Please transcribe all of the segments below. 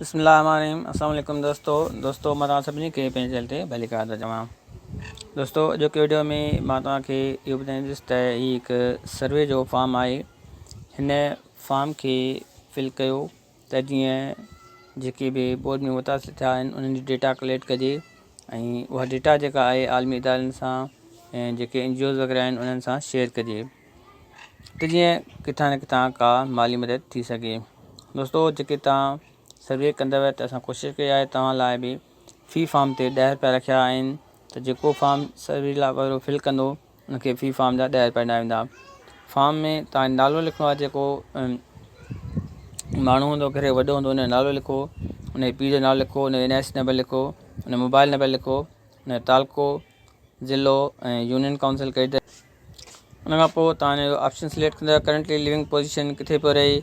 बिस्मिल्लाहिर्रहमानिर्रहीम। अस्सलाम वालेकुम दोस्तों मां तव्हां सभिनी खे पंहिंजे चैनल ते भली कार थो चवां। दोस्तों अॼोके वीडियो में मां तव्हांखे इहो ॿुधाईंदुसि त हीउ हिकु सर्वे जो फॉर्म आहे। हिन फॉर्म खे फिल कयो त जीअं जेके बि बोर्ड में मुतासिर थिया आहिनि उन्हनि जी डेटा कलेक्ट कजे ऐं उहा डेटा जेका आहे आलमी इदारनि सां ऐं जेके NGOs वग़ैरह आहिनि उन्हनि सां शेयर कजे त जीअं किथां न किथां का माली मदद थी सघे। दोस्तों जेके तव्हां सर्वे कंदव त असां कोशिशि कई आहे तव्हां लाइ बि फ़ी फॉर्म ते 10 रुपया रखिया आहिनि त जेको फॉर्म सर्वे लाइ वारो फिल कंदो उनखे फ़ी फॉर्म जा 10 रुपया ॾिना वेंदा। फॉर्म में तव्हां नालो लिखिणो आहे, जेको माण्हू हूंदो घर वॾो हूंदो उनजो नालो लिखो, उनजे पीउ जो नालो लिखो, उनजो NIC नंबर लिखो, उन मोबाइल नंबर लिखो, उनजो तालको, ज़िलो ऐं यूनियन काउंसिल कई त उन खां पोइ तव्हां ऑप्शन सिलेक्ट कंदव। करंटली लिविंग पोजीशन किथे पियो रहे,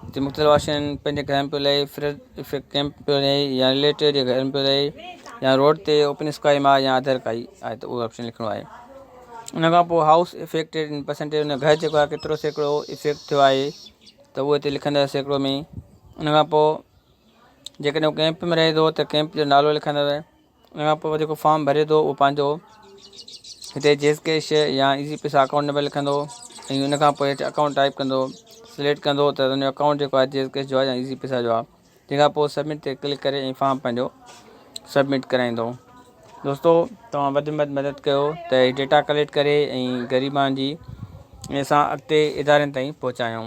हिते मुख़्तलिफ़ ऑप्शन पंहिंजे घर में पियो रहे, फ्री कैंप पियो रहे या रिलेटिव जे घर में पियो रहे या रोड ते ओपन स्काई मां या अदर काई आहे त उहो ऑप्शन लिखिणो आहे। उन खां पोइ हाउस इफेक्टेड इन परसेंटेज, उन घर जेको आहे केतिरो सैकड़ो इफेक्ट थियो आहे त उहो हिते लिखंदव सैकड़ो में। उन खां पोइ जेकॾहिं उहो कैंप में रहे थो त कैंप जो नालो लिखंदव। उन खां पोइ जेको फॉर्म भरे थो उहो पंहिंजो हिते जेस कैश या इज़ी पैसा अकाउंट नंबर लिखंदो ऐं उन खां पोइ हेठि अकाउंट टाइप कंदो, सिलेक्ट कंदो त उनजो अकाउंट जेको आहे जेस कैश जो आहे या इज़ी पैसा जो आहे। तंहिंखां पोइ सबमिट ते क्लिक करे ऐं फॉर्म पंहिंजो सबमिट कराईंदो। दोस्तों तव्हां वधि में वधि मदद कयो त डेटा कलेक्ट करे ऐं ग़रीबनि जी असां अॻिते इदारनि ताईं पहुचायूं।